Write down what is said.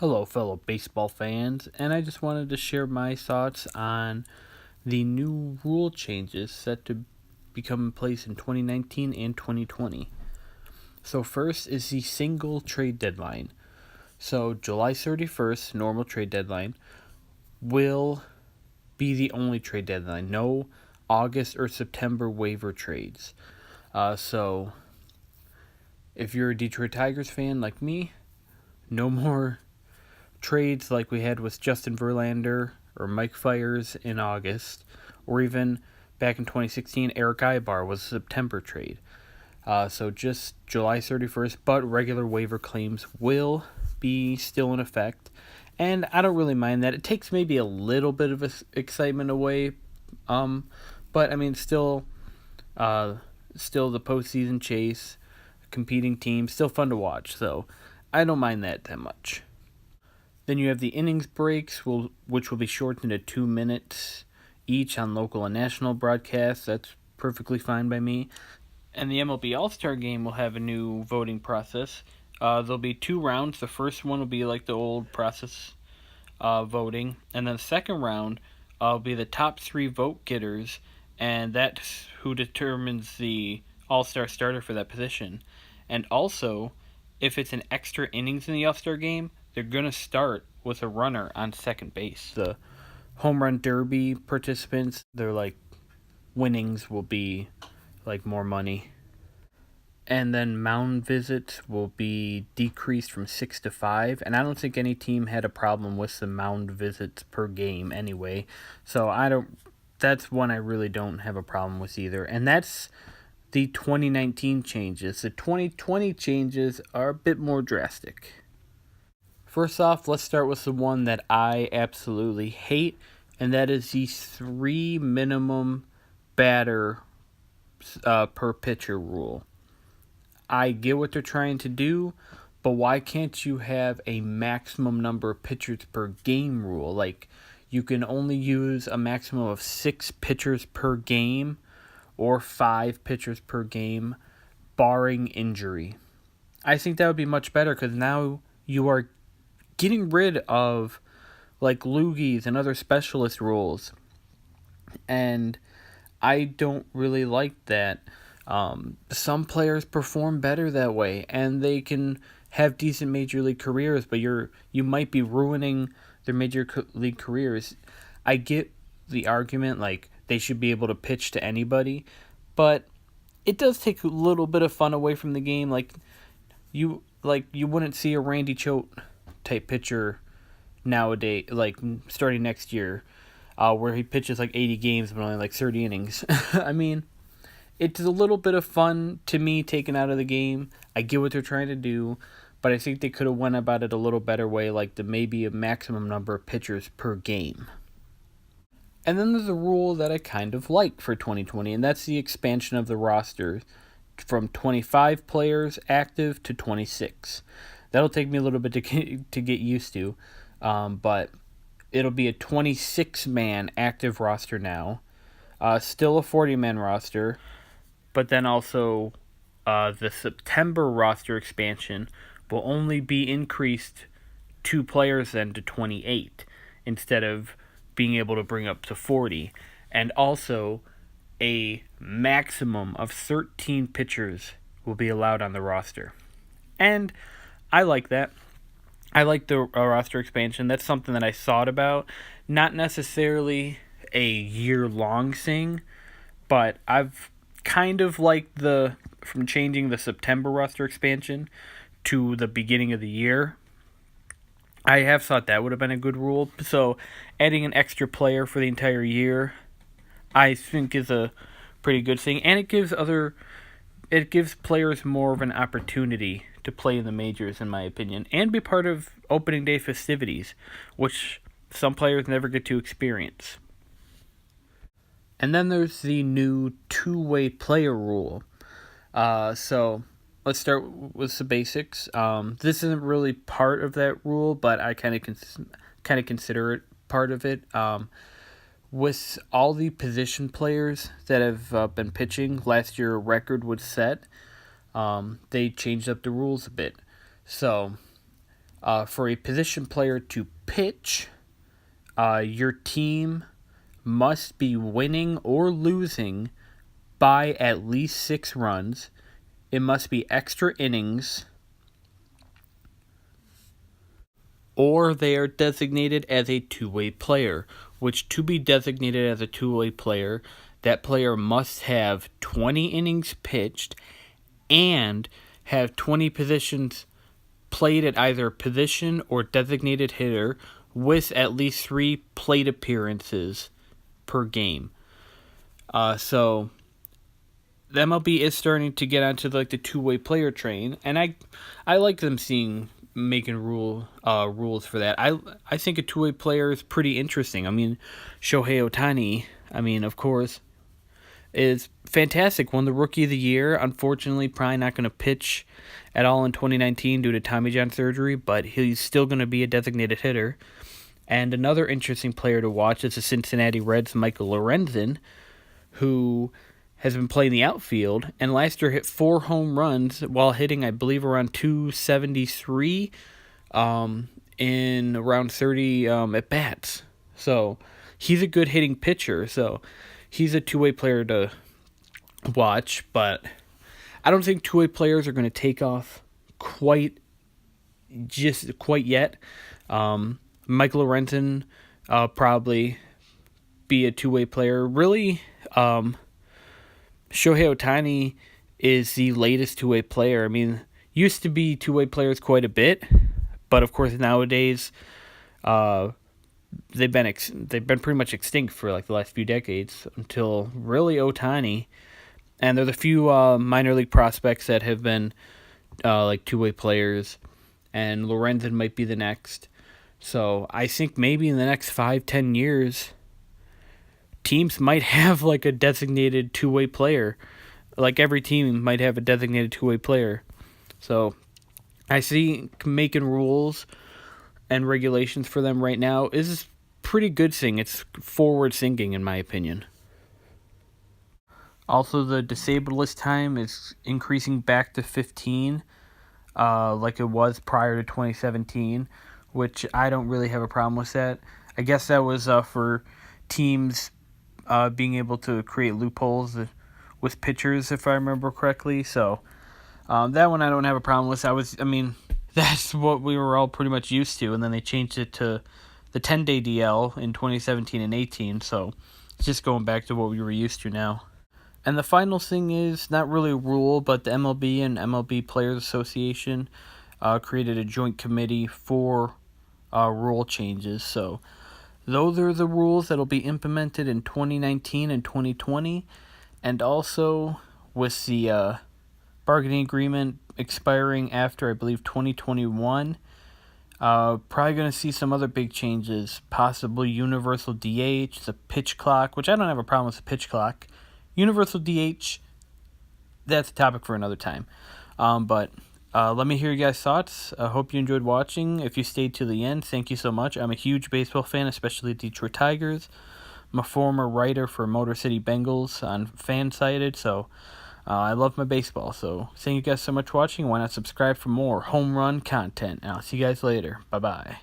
Hello, fellow baseball fans, and I just wanted to share my thoughts on the new rule changes set to become in place in 2019 and 2020. So, first is the single trade deadline. So, July 31st, normal trade deadline, will be the only trade deadline. No August or September waiver trades. So, if you're a Detroit Tigers fan like me, no more trades like we had with Justin Verlander or Mike Fiers in August, or even back in 2016, Eric Ibar was a September trade. So just July 31st, but regular waiver claims will be still in effect. And I don't really mind that. It takes maybe a little bit of excitement away. But I mean, still the postseason chase, competing teams, still fun to watch. So I don't mind that much. Then you have the innings breaks, which will be shortened to 2 minutes each on local and national broadcasts. That's perfectly fine by me. And the MLB All-Star Game will have a new voting process. There'll be 2 rounds. The first one will be like the old process voting. And then the second round will be the top 3 vote getters, and that's who determines the All-Star starter for that position. And also, if it's an extra innings in the All-Star Game, they're going to start with a runner on second base. The home run derby participants, their winnings will be more money. And then mound visits will be decreased from 6 to 5. And I don't think any team had a problem with the mound visits per game anyway. So that's one I really don't have a problem with either. And that's the 2019 changes. The 2020 changes are a bit more drastic. First off, let's start with the one that I absolutely hate, and that is the 3 minimum batter per pitcher rule. I get what they're trying to do, but why can't you have a maximum number of pitchers per game rule? Like, you can only use a maximum of 6 pitchers per game or 5 pitchers per game, barring injury. I think that would be much better, because now you are getting rid of loogies and other specialist rules, and I don't really like that. Some players perform better that way, and they can have decent major league careers, but you might be ruining their major league careers. I get the argument, they should be able to pitch to anybody, but it does take a little bit of fun away from the game. You wouldn't see a Randy Choate type pitcher nowadays, starting next year, where he pitches 80 games but only 30 innings. I mean, it's a little bit of fun to me taken out of the game. I get what they're trying to do, but I think they could have went about it a little better way, maybe a maximum number of pitchers per game. And then there's a rule that I kind of like for 2020, and that's the expansion of the roster from 25 players active to 26. That'll take me a little bit to get used to, but it'll be a 26-man active roster now. Still a 40-man roster, but then also the September roster expansion will only be increased 2 players then to 28 instead of being able to bring up to 40. And also a maximum of 13 pitchers will be allowed on the roster. And I like that. I like the roster expansion. That's something that I thought about. Not necessarily a year-long thing, but I've kind of liked from changing the September roster expansion to the beginning of the year. I have thought that would have been a good rule. So adding an extra player for the entire year, I think, is a pretty good thing, and it gives players more of an opportunity to play in the majors, in my opinion, and be part of opening day festivities, which some players never get to experience. And then there's the new 2-way player rule. So let's start with the basics. This isn't really part of that rule, but I kind of consider it part of it. With all the position players that have been pitching, last year a record was set. They changed up the rules a bit. So For a position player to pitch, your team must be winning or losing by at least 6 runs. It must be extra innings, or they are designated as a two-way player, which to be designated as a two-way player, that player must have 20 innings pitched and have 20 positions played at either position or designated hitter with at least 3 plate appearances per game. So the MLB is starting to get onto the two-way player train, and I like them making rules for that. I think a two-way player is pretty interesting. I mean, Shohei Ohtani, of course, is fantastic. Won the Rookie of the Year. Unfortunately, probably not going to pitch at all in 2019 due to Tommy John surgery, but he's still going to be a designated hitter. And another interesting player to watch is the Cincinnati Reds' Michael Lorenzen, who has been playing the outfield, and last year hit 4 home runs while hitting, I believe, around 273 in around 30 at-bats. So he's a good hitting pitcher, so he's a two-way player to watch, but I don't think two-way players are going to take off quite yet. Michael Lorenzen probably be a two-way player. Really, Shohei Ohtani is the latest two-way player. I mean, used to be two-way players quite a bit, but of course nowadays they've been pretty much extinct for the last few decades until really Ohtani. And there's a few minor league prospects that have been two-way players, and Lorenzen might be the next. So I think maybe in the next 5-10 years, teams might have a designated two-way player. Every team might have a designated two-way player. So I see making rules and regulations for them right now is a pretty good thing. It's forward thinking, in my opinion. Also, the disabled list time is increasing back to 15, like it was prior to 2017, which I don't really have a problem with that. I guess that was for teams being able to create loopholes with pitchers, if I remember correctly. So that one I don't have a problem with. That's what we were all pretty much used to, and then they changed it to the 10-day DL in 2017 and 18. So it's just going back to what we were used to now. And the final thing is not really a rule, but the MLB and MLB Players Association created a joint committee for rule changes. So those are the rules that will be implemented in 2019 and 2020. And also with the bargaining agreement expiring after, I believe, 2021, probably going to see some other big changes, possibly universal DH, the pitch clock, which I don't have a problem with the pitch clock. Universal DH, that's a topic for another time. But let me hear your guys' thoughts. I hope you enjoyed watching. If you stayed to the end, thank you so much. I'm a huge baseball fan, especially the Detroit Tigers. I'm a former writer for Motor City Bengals on Fansided, so I love my baseball. So thank you guys so much for watching. Why not subscribe for more home run content? And I'll see you guys later. Bye-bye.